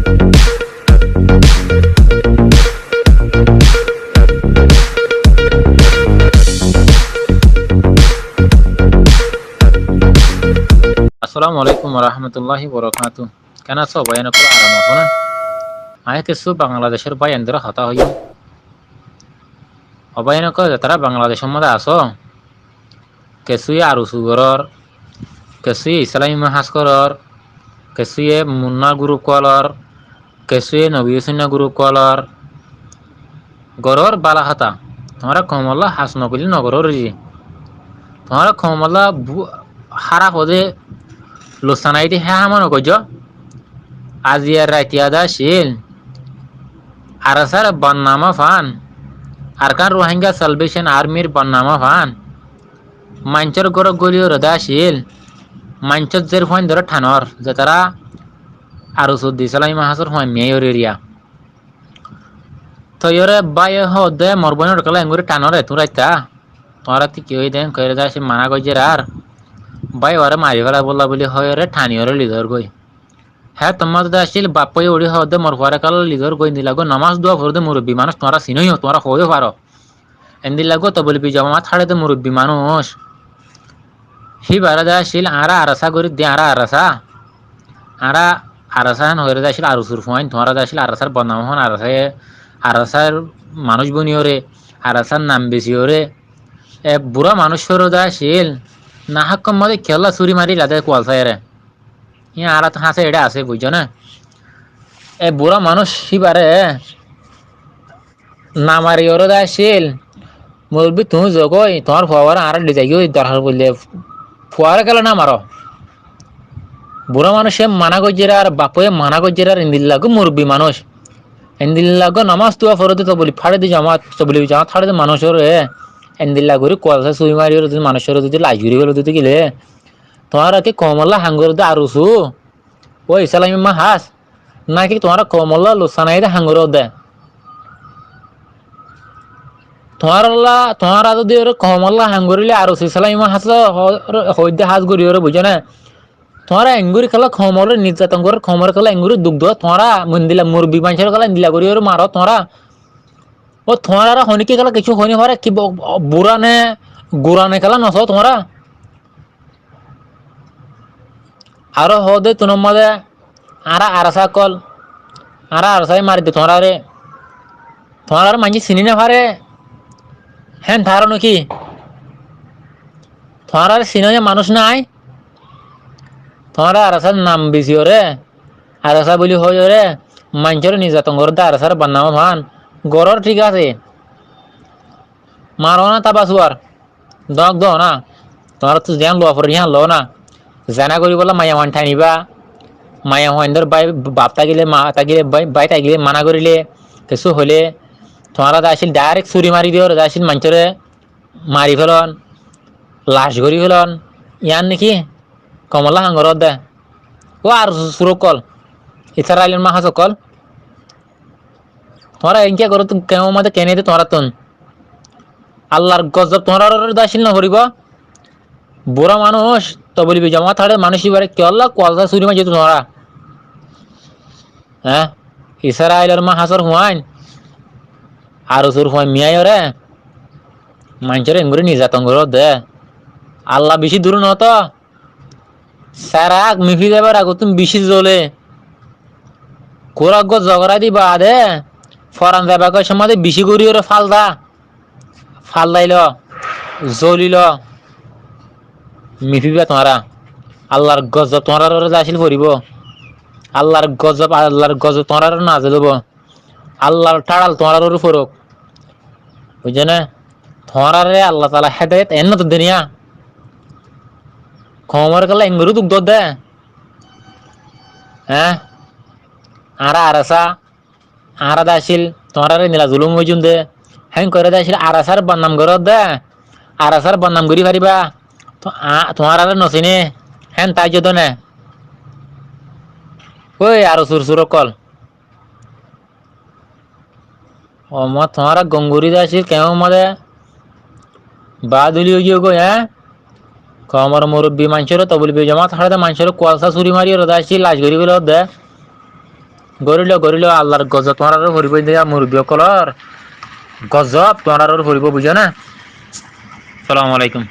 আসসালামু আলাইকুম রহমতুল্লাহি বরকাতু। কেন আছো বয়ান করে আরাম আছো না? আয় কিছু বাংলাদেশের বায়ানদের হতা হইম অবয়ান করে তারা বাংলাদেশের মধ্যে আছো কিছুই আরু সুগরর কিছুই ইসলামী মহাস্করর কিছুই মুন্না গ্রুপ কলর কিছুই নবী সুন্না গ্রুপ কলর গরর বালা হাতা তোমার কমল্লা হাস নকলি নগরর জি তোমার কমল্লা হারা পদে লোসানাইটি হ্যাঁ হামানো কইজ আজিয়ার রাইতিয়াদা শিল আরাসার বন্নামা ফান আরকান রোহিঙ্গা সালভেশন আর্মির বন্নামা ফান মাঞ্চর গর গলিও রদা শিল মাঞ্চর জের ফাইন ধরে ঠানর যে তারা আরো চৌদ্দি সালাই মাহাসর ফাইন মেয়র এরিয়া তো ইয়রে বাই হদে মরবনের কলা এঙ্গুরি টানরে তুরাইতা তোরা তি কেউ দেন কইরে দা সে মানা কইজের আর বাই ওরে মারি ফেলা বললা বলি হয় রে ঠানিয়রে লিধর গই হ্যাঁ তোমার দাদা আসছিল বাপ্পাই ওড়ি হদে মোর পরে কাল লিধর গই দিলাগো নামাজ দোয়া ফরদে মুরব্বী মানুষ তোরা চিনই তোরা হইও পারো এন্দি লাগো তো বলি জমা ছাড়ে দে মুরব্বী মানুষ হি বারা দা আসছিল আরা আরাসা করি দে আরা আরাসা আরা আরাসা হেন হইরে দা আসছিল আরুসুর ফোন তোরা দা আসছিল আরাসার বদনাম হন আরাসায় আরাসার মানুষ বনিওরে আরাসার নাম বেশি ওরে এ বুড়া মানুষ ফেরো দা আসছিল না হাক্কম মধ্যে খেলা চুরি মারি লাদে কোয়ালসায় রে ইয়া আরা তো হাসে এটা আছে বুঝছো না এ বুড়া মানুষ সিবারে না মারি ওরে দা আসছিল মুরব্বী তুমি জগই তোমার ফুয়ার আর ডিজাই গিয়ে দরকার বললে ফুয়ারে গেল না মারো বুড়া মানুষে মানা করছে আর বাপয়ে মানা করছে আর ইন্দিল্লাগো মুরব্বী মানুষ ইন্দিল্লাগো নামাজ তুয়া ফরতে তো বলি ফাড়ে দি জামাত তো বলি জামাত ফাড়ে মানুষের ইন্দিল্লা করে কলসা সুই মারি যদি মানুষের যদি লাজ ঘুরি গেল যদি গেলে তোমার কি কমল্লা হাঙ্গর দে আরুসু ও ইসলামী মা হাস নাকি তোমার কমল্লা লোসানাই দে হাঙ্গর দে তোমার যদি কমল্লা হাঙ্গরিলে আরুসু ইসলামী মা হাস হইদে হাস গড়ি ওরে বুঝো না তোমার এঙ্গুরি খেলা খমর নির্যাতন করে খমর খেলা এঙ্গুরি দুগ্ধ তোমারা মন্দিলা মুরব্বী মানুষের খেলা দিলা করি ওর মারো তোমরা ও তোমার হনিকে খেলা কিছু হয়নি পারে কি বুড়ানে গুড়ানে খেলা নস তোমরা আরো হদে তুনম মাদে আরা আরসা কল আরা আরসাই মারি দে তোমরা রে তোমার মাঝে চিনি না পারে হ্যাঁ ধারো নাকি তোমার চিনে মানুষ নাই তোমার আরাসার নাম বেশি ওরে আরাসা বলি হই ওরে মানুষের নির্যাতন করতে আরাসার বান্নাম ভান গরর ঠিক আছে মারো না তাবাসুয়ার দক দো না তোমার তো জ্ঞান লোয়া পড়ে লো না জানা করি বলা মায়া মান ঠানিবা মায়া হইন্দর বাই বাপ তাগিলে মা তাগিলে বাই তাগিলে মানা করিলে কিছু হলে তোমারা আসিল ডাইরেক্ট চুরি মারি দিও আসিল মানুষরে মারি ফেলন লাশ ঘুরি ফেলন ইয়ান নাকি কমলা হাঙ্গর দে ও আর সুরক কল ইসার আইলেন মা হাস কল তোমরা এনকে করো তুমি কেমন মধ্যে কেনে দে তোমরা তুন আল্লাহর গজব তোমরা দাসিল না করিব বুড়া মানুষ তো বলবি জমা থাড়ে মানুষ এবারে কে আল্লাহ কলসা চুরি মাঝে তোমরা হ্যাঁ ইসার আইলের মা হাসর হুয়াইন আর সুর হুয়াই মিয়াই রে মানুষের এঙ্গুরি নির্যাতন করো দে আল্লাহ বেশি দূর নত সারাক মিফি যাবার আগে তুমি বেশি জ্বলে কোরাগ জগড়া দিবা দে ফরান যাবার সময় বেশি করি ওরে ফালদাইল জ্বলিল মিফিবা তোমারা আল্লাহর গজব তোমার আসিল পড়িব আল্লাহর গজব তোমার না দেব আল্লাহর টাড়াল তোমার ফরক বুঝছে না তোমার আল্লাহ তালা হেদায়ত এন তো দুনিয়া খমর কালা এঙ্গুরু দুগ্ধ দে হ্যাঁ আরা আরাসা আরা দাসিল তোমার নীলা জুলুম হইজুন দে হ্যাঁ করে দাসিল আরাসার বদনাম কর দে আরাসার বদনাম করি পারিবা তোমার আর নচিনে হ্যাঁ তাই যত নে ওই আরো সুর কল ও মা তোমার গঙ্গুরি দাসিল কেমন মদে বা দুলি হইও গো হ্যাঁ কমর মুরব্বী মানুষের তো বলবি জমা থাড়ে মানুষের কুয়াশা চুরি মারি দাসিল লাশ গড়ি গেল দে গৰিলো আল্লাহৰ গজব তোমাৰ আৰু ভৰিব দিয়া মুৰ্গীসকলৰ গজব তোমাৰ আৰু ভৰিব বুজা না। আসসালামু আলাইকুম।